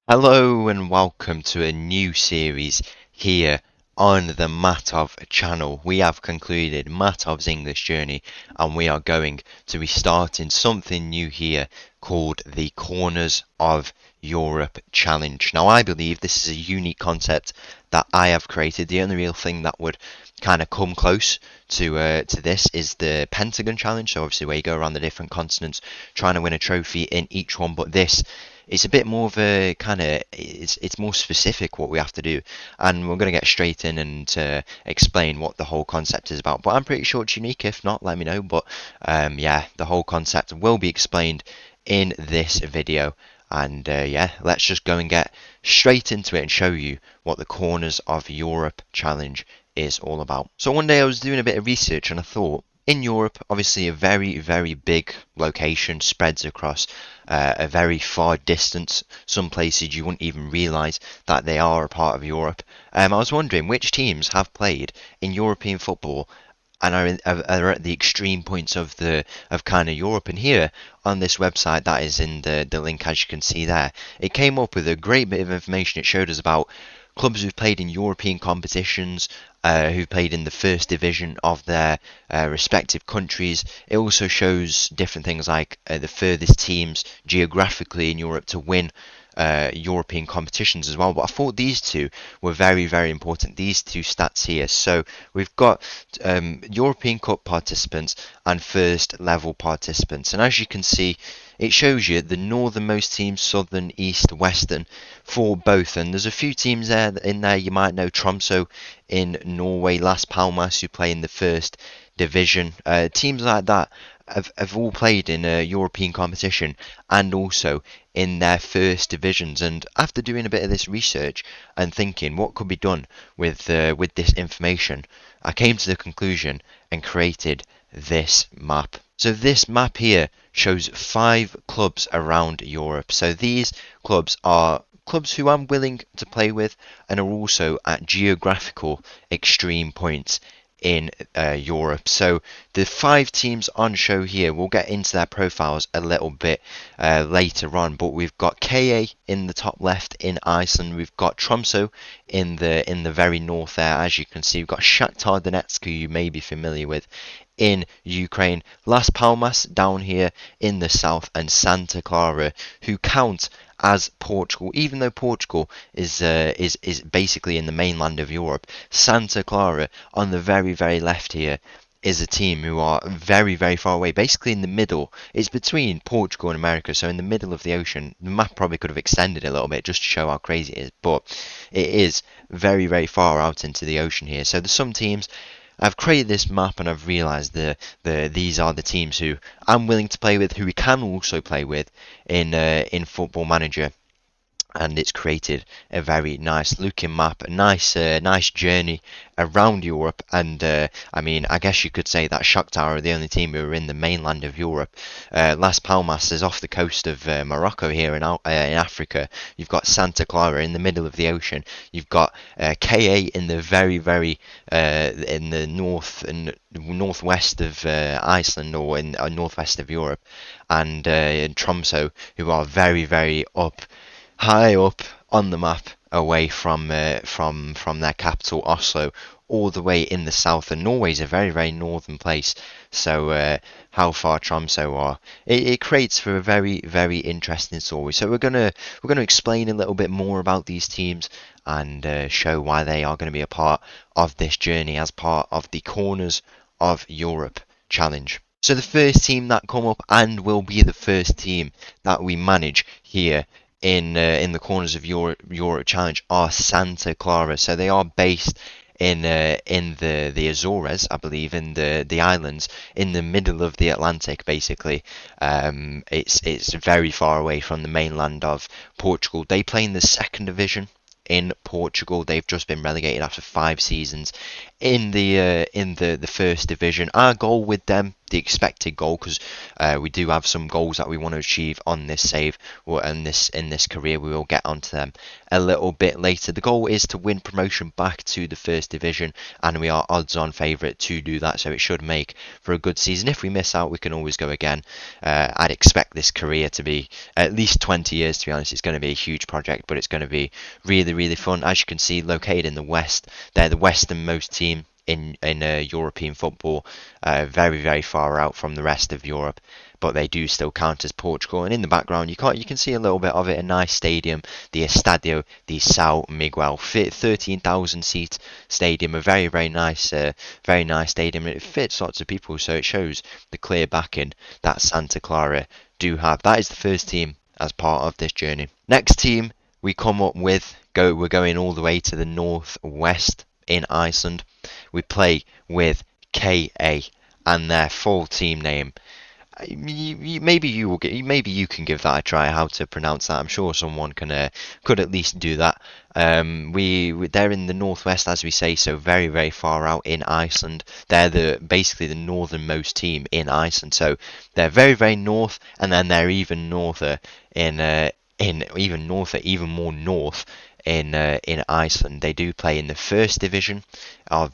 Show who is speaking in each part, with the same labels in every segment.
Speaker 1: Hello and welcome to a new series here on the Matov channel. We have concluded Matov's English journey and we are going to be starting something new here called the Corners of Europe Challenge. Now I believe this is a unique concept that I have created. The only real thing that would kind of come close to this is the Pentagon Challenge. So obviously where you go around the different continents trying to win a trophy in each one, but this it's a bit more of a kind of it's more specific what we have to do, and we're going to get straight in and explain what the whole concept is about. But I'm pretty sure it's unique. If not, let me know. But yeah, the whole concept will be explained in this video. And yeah, let's just go and get straight into it and show you what the Corners of Europe challenge is all about. So one day I was doing a bit of research and I thought, in Europe, obviously a very, very big location spreads across a very far distance. Some places you wouldn't even realise that they are a part of Europe. I was wondering which teams have played in European football and are at the extreme points of kind of Europe. And here on this website that is in the link, as you can see there, it came up with a great bit of information. It showed us about clubs who've played in European competitions, who played in the first division of their respective countries. It also shows different things like the furthest teams geographically in Europe to win European competitions as well. But I thought these two were very, very important, these two stats here. So we've got European Cup participants and first level participants. And as you can see, it shows you the northernmost teams, southern, east, western, for both. And there's a few teams there in there you might know: Tromsø in Norway, Las Palmas, who play in the first division. Teams like that have all played in a European competition and also in their first divisions. And after doing a bit of this research and thinking what could be done with this information, I came to the conclusion and created this map. So this map here shows 5 clubs around Europe. So these clubs are clubs who I'm willing to play with and are also at geographical extreme points in Europe. So the 5 teams on show here, we'll get into their profiles a little bit later on, but we've got KA in the top left in Iceland. We've got Tromsø in the very north there, as you can see. We've got Shakhtar Donetsk, who you may be familiar with, in Ukraine, Las Palmas down here in the south, and Santa Clara, who count as Portugal, even though Portugal is basically in the mainland of Europe. Santa Clara on the very, very left here is a team who are very, very far away, basically in the middle. It's between Portugal and America, so in the middle of the ocean. The map probably could have extended a little bit just to show how crazy it is, but it is very, very far out into the ocean here. So there's some teams. I've created this map and I've realised these are the teams who I'm willing to play with, who we can also play with in Football Manager, and it's created a very nice looking map, a nice journey around Europe. And I mean, I guess you could say that Shakhtar are the only team who are in the mainland of Europe. Las Palmas is off the coast of Morocco here in Africa. You've got Santa Clara in the middle of the ocean. You've got KA in the very in the north and northwest of Iceland, or in northwest of Europe, and in Tromsø, who are very up high up on the map, away from their capital Oslo, all the way in the south. And Norway's a very northern place, so how far Tromsø are, it creates for a very interesting story. So we're gonna explain a little bit more about these teams and show why they are going to be a part of this journey as part of the Corners of Europe challenge. So the first team that come up, and will be the first team that we manage here in the Corners of Europe Challenge, are Santa Clara. So they are based in the Azores, I believe, in the islands in the middle of the Atlantic. Basically, it's very far away from the mainland of Portugal. They play in the second division in Portugal. They've just been relegated after 5 seasons in the first division. Our goal with them the expected goal, because we do have some goals that we want to achieve on this save or in this career. We will get onto them a little bit later. The goal is to win promotion back to the first division, and we are odds-on favourite to do that, so it should make for a good season. If we miss out, we can always go again. I'd expect this career to be at least 20 years, to be honest. It's going to be a huge project, but it's going to be really, really fun. As you can see, located in the west, they're the westernmost team in European football, very, very far out from the rest of Europe, but they do still count as Portugal. And in the background, you can see a little bit of it. A nice stadium, the Estadio de São Miguel, 13,000 seat stadium, a very, very nice stadium. It fits lots of people, so it shows the clear backing that Santa Clara do have. That is the first team as part of this journey. Next team we come up with, we're going all the way to the northwest in Iceland. We play with KA, and their full team name. Maybe you can give that a try. How to pronounce that? I'm sure someone could at least do that. They're in the northwest, as we say, so very, very far out in Iceland. They're basically the northernmost team in Iceland, so they're very, very north, and then they're even norther even more north in Iceland. They do play in the first division of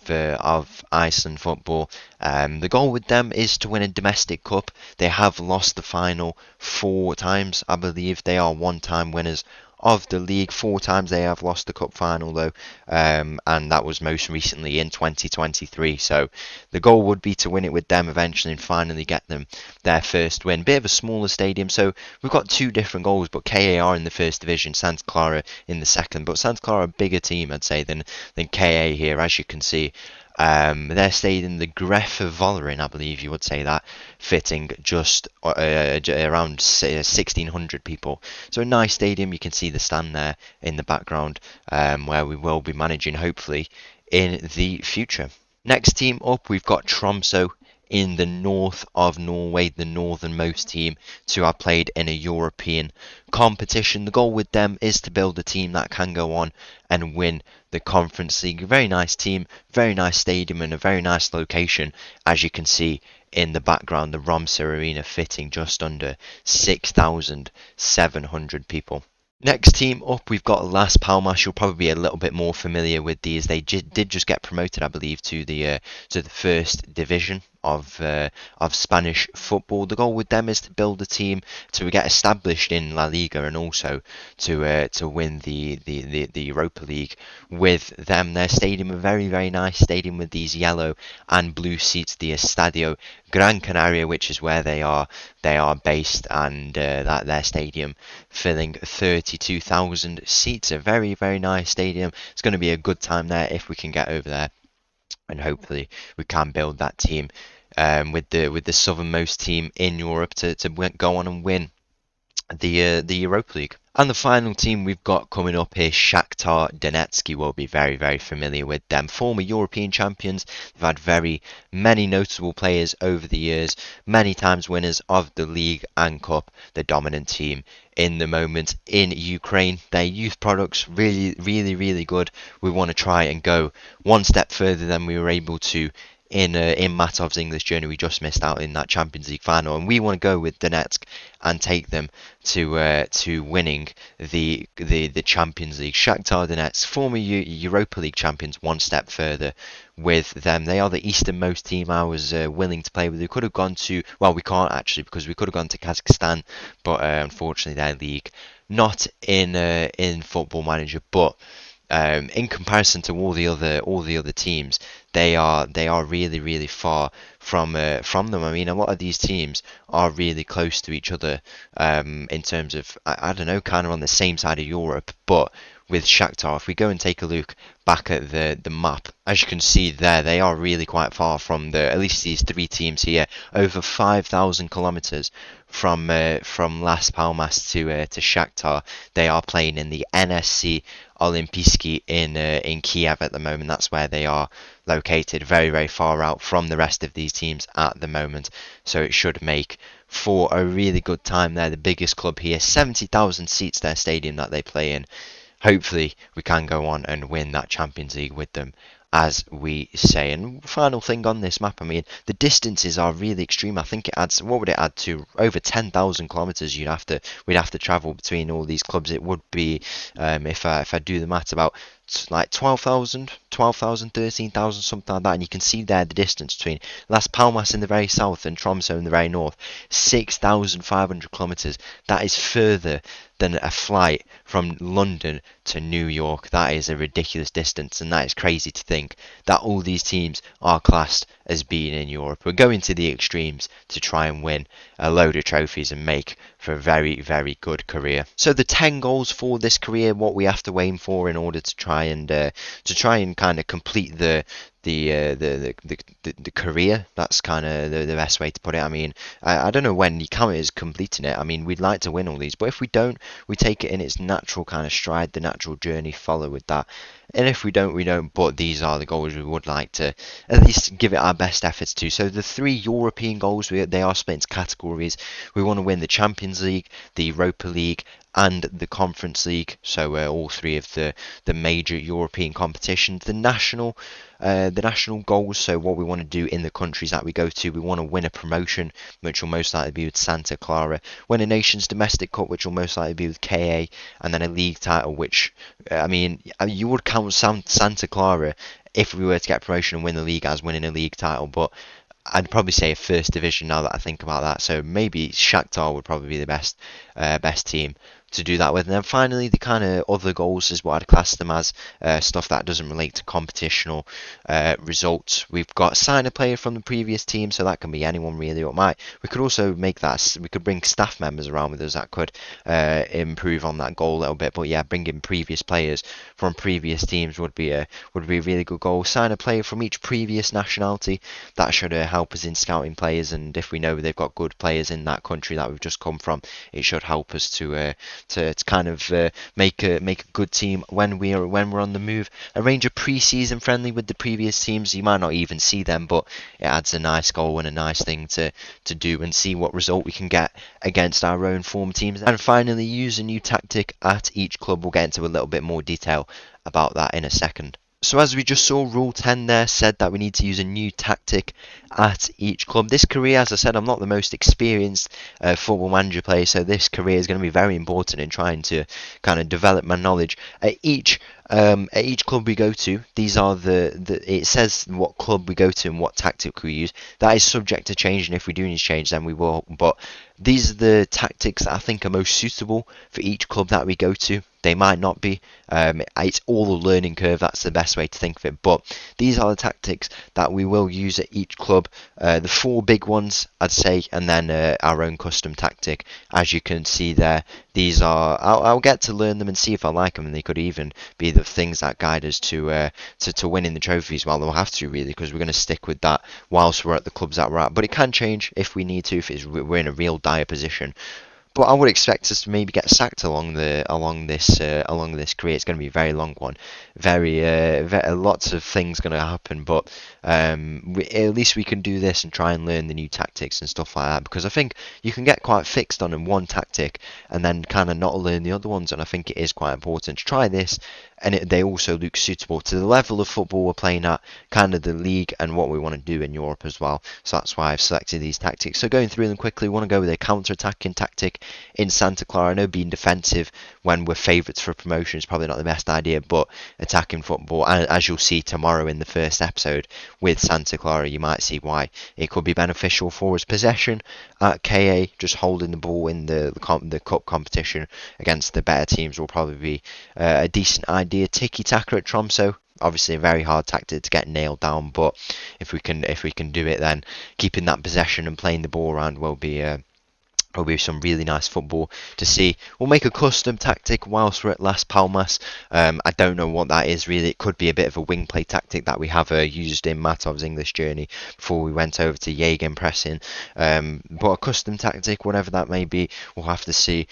Speaker 1: Iceland football. The goal with them is to win a domestic cup. They have lost the final 4 times, I believe. They are one-time winners of the league. 4 times they have lost the cup final though, and that was most recently in 2023. So the goal would be to win it with them eventually and finally get them their first win. Bit of a smaller stadium, so we've got 2 different goals, but KA are in the first division, Santa Clara in the second. But Santa Clara a bigger team, I'd say, than KA here, as you can see. They're stayed in the Grefavollin, I believe you would say that, fitting just around 1,600 people. So a nice stadium. You can see the stand there in the background, where we will be managing hopefully in the future. Next team up, we've got Tromsø in the north of Norway, the northernmost team to have played in a European competition. The goal with them is to build a team that can go on and win the Conference League. A very nice team, very nice stadium, and a very nice location, as you can see in the background, the Romsø Arena fitting just under 6,700 people. Next team up, we've got Las Palmas. You'll probably be a little bit more familiar with these. They did just get promoted, I believe, to the first division of Spanish football. The goal with them is to build a team to get established in La Liga, and also to win the Europa League with them. Their stadium, a very, very nice stadium with these yellow and blue seats, the Estadio Gran Canaria, which is where they are based, and that their stadium filling 32,000 seats. A very, very nice stadium. It's going to be a good time there if we can get over there, and hopefully we can build that team with the southernmost team in Europe to go on and win the Europa League. And the final team we've got coming up is Shakhtar Donetsk. You will be very, very familiar with them. Former European champions. They've had very many notable players over the years. Many times winners of the league and cup. The dominant team in the moment in Ukraine. Their youth products really, really, really good. We want to try and go one step further than we were able to in Matov's English journey. We just missed out in that Champions League final, and we want to go with Donetsk and take them to winning the Champions League. Shakhtar Donetsk, former Europa League champions, one step further with them. They are the easternmost team I was willing to play with. We could have gone to, well, we can't actually, because we could have gone to Kazakhstan, but unfortunately their league not in Football Manager, but in comparison to all the other teams, they are really, really far from them. I mean, a lot of these teams are really close to each other in terms of, I don't know, kind of on the same side of Europe. But with Shakhtar, if we go and take a look back at the map, as you can see there, they are really quite far from at least these 3 teams here. Over 5,000 kilometers from Las Palmas to Shakhtar. They are playing in the NSC Olimpijski in Kiev at the moment. That's where they are located, very, very far out from the rest of these teams at the moment. So it should make for a really good time there. The biggest club here, 70,000 seats, their stadium that they play in. Hopefully we can go on and win that Champions League with them as we say. And final thing on this map, I mean, the distances are really extreme. I think it adds, what would it add to? Over 10,000 kilometers we'd have to travel between all these clubs. It would be, if I do the maths, about like 13,000, something like that. And you can see there the distance between Las Palmas in the very south and Tromsø in the very north, 6,500 kilometers. That is further than a flight from London to New York. That is a ridiculous distance, and that is crazy to think that all these teams are classed as being in Europe. We're going to the extremes to try and win a load of trophies and make for a very, very good career. So the 10 goals for this career, what we have to aim for in order to try and kind of complete the career. That's kind of the best way to put it. I mean, I don't know when you count it as completing it. I mean, we'd like to win all these, but if we don't, we take it in its natural kind of stride, the natural journey, follow with that. And if we don't, we don't. But these are the goals we would like to at least give it our best efforts to. So the 3 European goals, they are split into categories. We want to win the Champions League, the Europa League, and the Conference League. So all 3 of the major European competitions. The national goals, so what we want to do in the countries that we go to, we want to win a promotion, which will most likely be with Santa Clara, win a Nations Domestic Cup, which will most likely be with KA, and then a league title, which, I mean, you would count Santa Clara, if we were to get promotion and win the league, as winning a league title, but I'd probably say a first division now that I think about that. So maybe Shakhtar would probably be the best team to do that with. And then finally, the kind of other goals is what I'd class them as, stuff that doesn't relate to competitional results. We've got sign a player from the previous team, so that can be anyone really. We could also make that, we could bring staff members around with us that could improve on that goal a little bit. But yeah, bringing previous players from previous teams would be a really good goal. Sign a player from each previous nationality. That should help us in scouting players, and if we know they've got good players in that country that we've just come from, it should help us to kind of make a good team when we're on the move. Arrange a pre-season friendly with the previous teams. You might not even see them, but it adds a nice goal and a nice thing to do, and see what result we can get against our own form teams. And finally, use a new tactic at each club. We'll get into a little bit more detail about that in a second. So as we just saw, Rule 10 there said that we need to use a new tactic at each club. This career, as I said, I'm not the most experienced football manager player, so this career is going to be very important in trying to kind of develop my knowledge. At each club we go to, these are it says what club we go to and what tactic we use. That is subject to change, and if we do need to change, then we will. But these are the tactics that I think are most suitable for each club that we go to. They might not be. It's all a learning curve. That's the best way to think of it. But these are the tactics that we will use at each club. The 4 big ones, I'd say, and then our own custom tactic. As you can see there, these are. I'll get to learn them and see if I like them, and they could even be the things that guide us to winning the trophies. Well, they'll have to really, because we're going to stick with that whilst we're at the clubs that we're at. But it can change if we need to, if we're in a real dire position. But I would expect us to maybe get sacked along this career. It's going to be a very long one, lots of things going to happen. But at least we can do this and try and learn the new tactics and stuff like that. Because I think you can get quite fixed on one tactic and then kind of not learn the other ones. And I think it is quite important to try this. And they also look suitable to the level of football we're playing at, kind of the league and what we want to do in Europe as well. So that's why I've selected these tactics. So going through them quickly, we want to go with a counter-attacking tactic in Santa Clara. I know being defensive when we're favourites for promotion is probably not the best idea, but attacking football, and as you'll see tomorrow in the first episode with Santa Clara, you might see why it could be beneficial for us. Possession at KA, just holding the ball in the cup competition against the better teams will probably be a decent idea. Tiki-taka at Tromsø, obviously a very hard tactic to get nailed down, but if we can do it, then keeping that possession and playing the ball around will be some really nice football to see. We'll make a custom tactic whilst we're at Las Palmas. I don't know what that is really. It could be a bit of a wing play tactic that we have used in Matov's English journey before we went over to Gegenpressing. But a custom tactic, whatever that may be, we'll have to see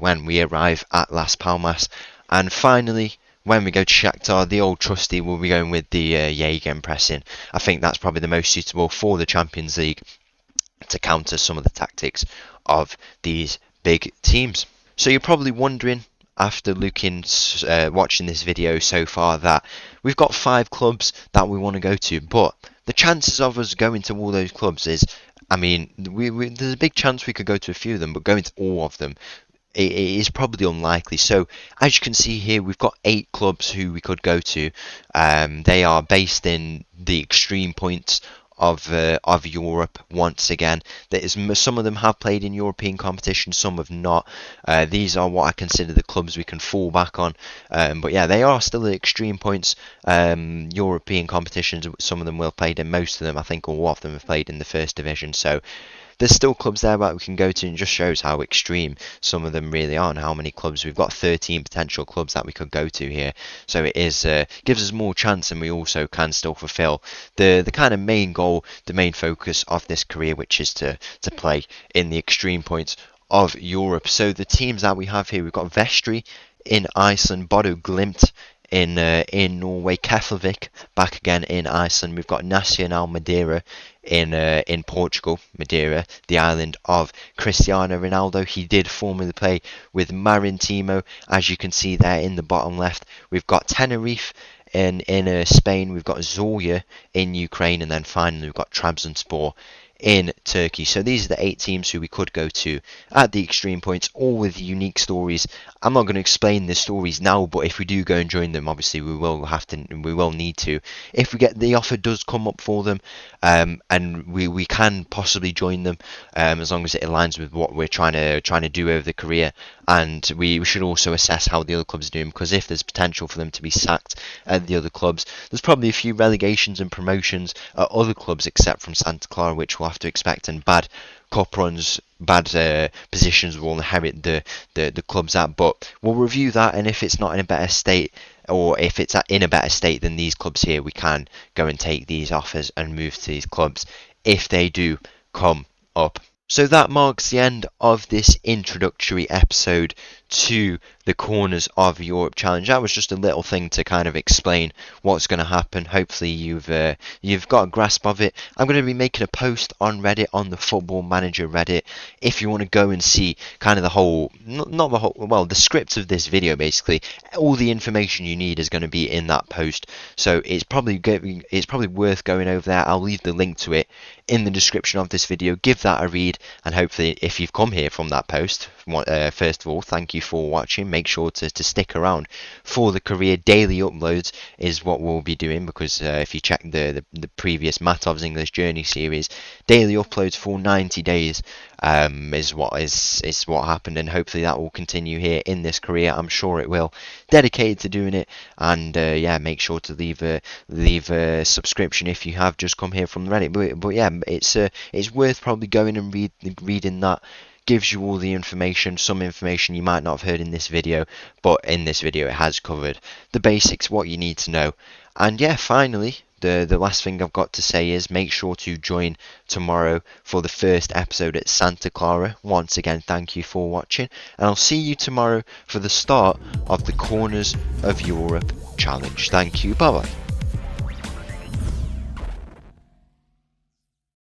Speaker 1: when we arrive at Las Palmas. And finally, when we go to Shakhtar, the old trusty will be going with the Gegenpressing. I think that's probably the most suitable for the Champions League to counter some of the tactics of these big teams. So you're probably wondering, after watching this video so far that we've got 5 clubs that we want to go to, but the chances of us going to all those clubs is, I mean, there's a big chance we could go to a few of them, but going to all of them, it is probably unlikely. So as you can see here, we've got 8 clubs who we could go to. They are based in the extreme points of Europe once again. Some of them have played in European competition, some have not. These are what I consider the clubs we can fall back on. But yeah, they are still at extreme points. European competitions, some of them will have played in, most of them, I think all of them have played in the first division. So there's still clubs there that we can go to, and just shows how extreme some of them really are and how many clubs. We've got 13 potential clubs that we could go to here, so it is gives us more chance, and we also can still fulfill the kind of main goal, the main focus of this career, which is to play in the extreme points of Europe. So the teams that we have here, we've got Vestri in Iceland, Bodo Glimt in Norway, Keflavik back again in Iceland. We've got Nacional Madeira in Portugal, Madeira, the island of Cristiano Ronaldo. He did formerly play with Marítimo, as you can see there in the bottom left. We've got Tenerife in Spain. We've got Zorya in Ukraine, and then finally we've got Trabzonspor in Turkey. So these are the 8 teams who we could go to at the extreme points, all with unique stories. I'm not going to explain the stories now, but if we do go and join them, obviously we will need to. If we get the offer does come up for them, and we can possibly join them, as long as it aligns with what we're trying to do over the career. And we should also assess how the other clubs are doing, because if there's potential for them to be sacked at the other clubs, there's probably a few relegations and promotions at other clubs except from Santa Clara, which we'll have to expect, and bad cup runs, bad positions will inherit the clubs at. But we'll review that, and if it's not in a better state, or if it's in a better state than these clubs here, we can go and take these offers and move to these clubs if they do come up. So that marks the end of this introductory episode to the Corners of Europe Challenge. That was just a little thing to kind of explain what's going to happen. Hopefully you've got a grasp of it. I'm going to be making a post on Reddit, on the Football Manager Reddit, if you want to go and see kind of the whole, not the whole, well, the script of this video basically. All the information you need is going to be in that post. So it's probably worth going over there. I'll leave the link to it in the description of this video. Give that a read, and hopefully if you've come here from that post, first of all, thank you for watching. Make sure to stick around for the career. Daily uploads is what we'll be doing, because if you check the previous Matov's English Journey series, daily uploads for 90 days is what happened, and hopefully that will continue here in this career. I'm sure it will. Dedicated to doing it, and yeah, make sure to leave a subscription if you have just come here from Reddit. But yeah, it's worth probably going and reading that. Gives you all the information, some information you might not have heard in this video, but in this video it has covered the basics, what you need to know. And yeah, finally, the last thing I've got to say is make sure to join tomorrow for the first episode at Santa Clara. Once again, thank you for watching, and I'll see you tomorrow for the start of the Corners of Europe Challenge. Thank you, bye bye.